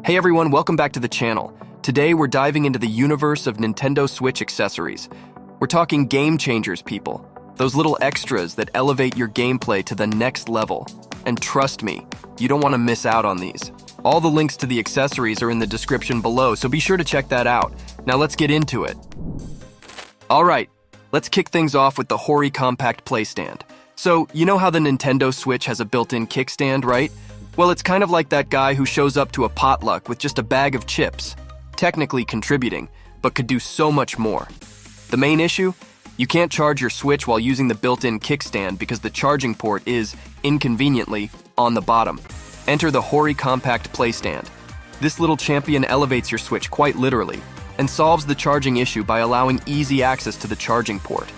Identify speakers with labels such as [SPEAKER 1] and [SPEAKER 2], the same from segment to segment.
[SPEAKER 1] Hey everyone, welcome back to the channel. Today we're diving into the universe of Nintendo Switch accessories. We're talking game changers, people. Those little extras that elevate your gameplay to the next level. And trust me, you don't want to miss out on these. All the links to the accessories are in the description below, so be sure to check that out. Now let's get into it. Alright, let's kick things off with the Hori compact playstand. So, you know how the Nintendo Switch has a built-in kickstand, right? Well, it's kind of like that guy who shows up to a potluck with just a bag of chips, technically contributing, but could do so much more. The main issue? You can't charge your Switch while using the built-in kickstand because the charging port is, inconveniently, on the bottom. Enter the Hori compact playstand. This little champion elevates your Switch quite literally and solves the charging issue by allowing easy access to the charging port.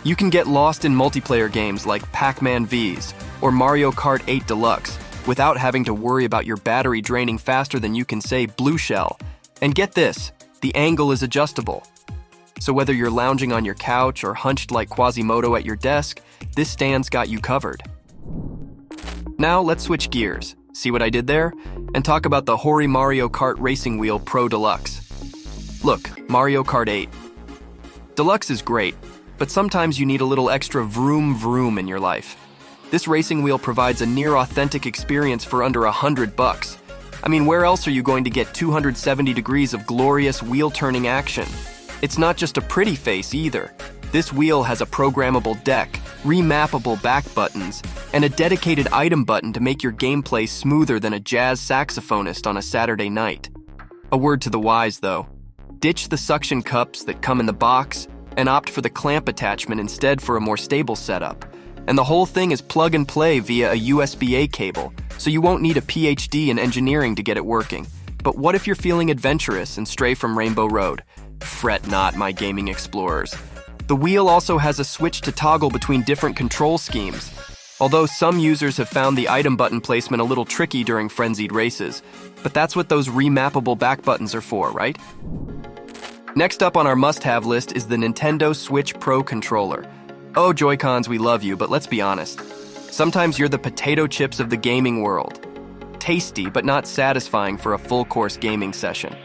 [SPEAKER 1] You can get lost in multiplayer games like Pac-Man Vs or Mario Kart 8 Deluxe without having to worry about your battery draining faster than you can say blue shell. And get this, the angle is adjustable. So whether you're lounging on your couch or hunched like 𝐃𝐨𝐬𝐤𝐞 at your desk, this stand's got you covered. Now let's switch gears, see what I did there? And talk about the Hori Mario Kart Racing Wheel Pro Deluxe. Look, Mario Kart 8. Deluxe is great, but sometimes you need a little extra vroom vroom in your life. This racing wheel provides a near-authentic experience for under $100. I mean, where else are you going to get 270 degrees of glorious wheel-turning action? It's not just a pretty face either. This wheel has a programmable deck, remappable back buttons, and a dedicated item button to make your gameplay smoother than a jazz saxophonist on a Saturday night. A word to the wise, though. Ditch the suction cups that come in the box and opt for the clamp attachment instead for a more stable setup. And the whole thing is plug and play via a USB-A cable, so you won't need a PhD in engineering to get it working. But what if you're feeling adventurous and stray from Rainbow Road? Fret not, my gaming explorers. The wheel also has a switch to toggle between different control schemes, although some users have found the item button placement a little tricky during frenzied races. But that's what those remappable back buttons are for, right? Next up on our must-have list is the Nintendo Switch Pro Controller. Oh, Joy-Cons, we love you, but let's be honest. Sometimes you're the potato chips of the gaming world. Tasty, but not satisfying for a full-course gaming session.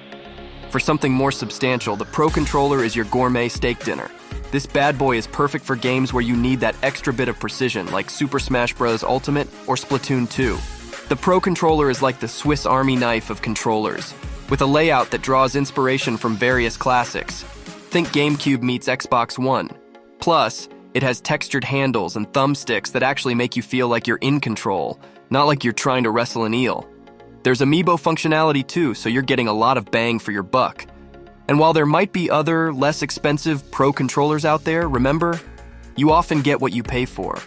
[SPEAKER 1] For something more substantial, the Pro Controller is your gourmet steak dinner. This bad boy is perfect for games where you need that extra bit of precision, like Super Smash Bros. Ultimate or Splatoon 2. The Pro Controller is like the Swiss Army knife of controllers, with a layout that draws inspiration from various classics. Think GameCube meets Xbox One. Plus, it has textured handles and thumbsticks that actually make you feel like you're in control, not like you're trying to wrestle an eel. There's amiibo functionality too, so you're getting a lot of bang for your buck. And while there might be other, less expensive Pro controllers out there, remember, you often get what you pay for.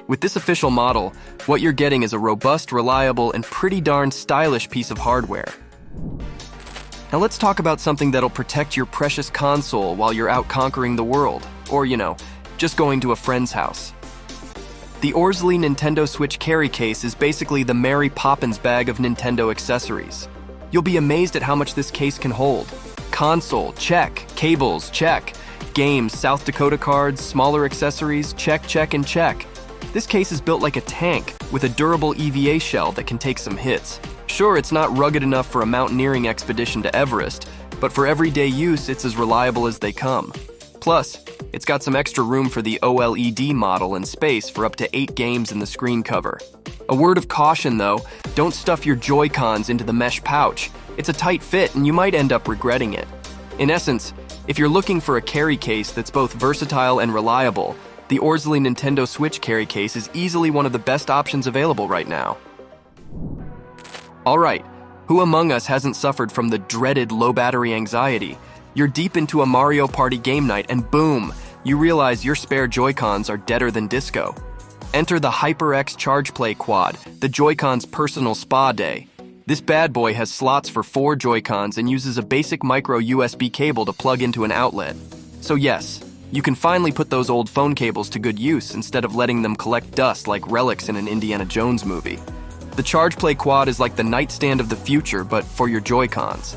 [SPEAKER 1] With this official model, what you're getting is a robust, reliable, and pretty darn stylish piece of hardware. Now let's talk about something that'll protect your precious console while you're out conquering the world, or just going to a friend's house. The Orzly Nintendo Switch carry case is basically the Mary Poppins bag of Nintendo accessories. You'll be amazed at how much this case can hold. Console, check. Cables, check. Games, South Dakota cards, smaller accessories, check, check, and check. This case is built like a tank with a durable EVA shell that can take some hits. Sure, it's not rugged enough for a mountaineering expedition to Everest, but for everyday use, it's as reliable as they come. Plus, it's got some extra room for the OLED model and space for up to 8 games in the screen cover. A word of caution though, don't stuff your Joy-Cons into the mesh pouch. It's a tight fit and you might end up regretting it. In essence, if you're looking for a carry case that's both versatile and reliable, the Orzly Nintendo Switch carry case is easily one of the best options available right now. Alright, who among us hasn't suffered from the dreaded low battery anxiety? You're deep into a Mario Party game night and boom, you realize your spare Joy-Cons are deader than disco. Enter the HyperX Chargeplay Quad, the Joy-Cons' personal spa day. This bad boy has slots for 4 Joy-Cons and uses a basic micro USB cable to plug into an outlet. So yes, you can finally put those old phone cables to good use instead of letting them collect dust like relics in an Indiana Jones movie. The Chargeplay Quad is like the nightstand of the future, but for your Joy-Cons.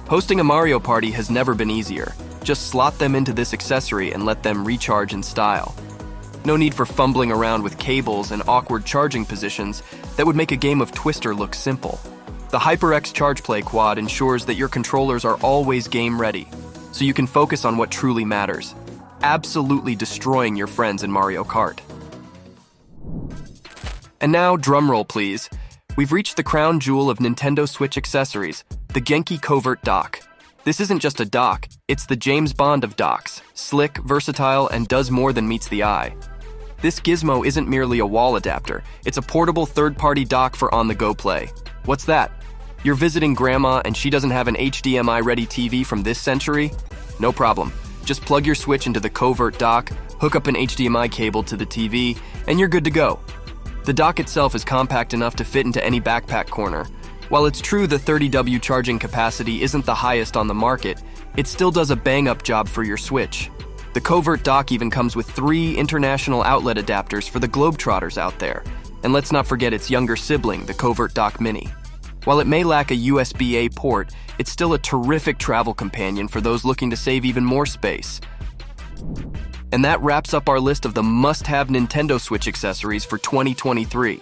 [SPEAKER 1] Hosting a Mario Party has never been easier. Just slot them into this accessory and let them recharge in style. No need for fumbling around with cables and awkward charging positions that would make a game of Twister look simple. The HyperX Chargeplay quad ensures that your controllers are always game-ready, so you can focus on what truly matters, absolutely destroying your friends in Mario Kart. And now, drumroll please, we've reached the crown jewel of Nintendo Switch accessories, the Genki Covert dock. This isn't just a dock, it's the James Bond of docks, slick, versatile, and does more than meets the eye. This gizmo isn't merely a wall adapter, it's a portable third-party dock for on-the-go play. What's that? You're visiting grandma and she doesn't have an HDMI-ready TV from this century? No problem. Just plug your Switch into the Covert dock, hook up an HDMI cable to the TV, and you're good to go. The dock itself is compact enough to fit into any backpack corner. While it's true the 30W charging capacity isn't the highest on the market, it still does a bang-up job for your Switch. The Covert dock even comes with 3 international outlet adapters for the Globetrotters out there. And let's not forget its younger sibling, the Covert Dock Mini. While it may lack a USB-A port, it's still a terrific travel companion for those looking to save even more space. And that wraps up our list of the must-have Nintendo Switch accessories for 2023.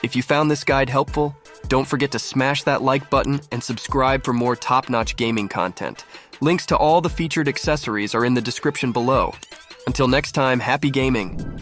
[SPEAKER 1] If you found this guide helpful, don't forget to smash that like button and subscribe for more top-notch gaming content. Links to all the featured accessories are in the description below. Until next time, happy gaming!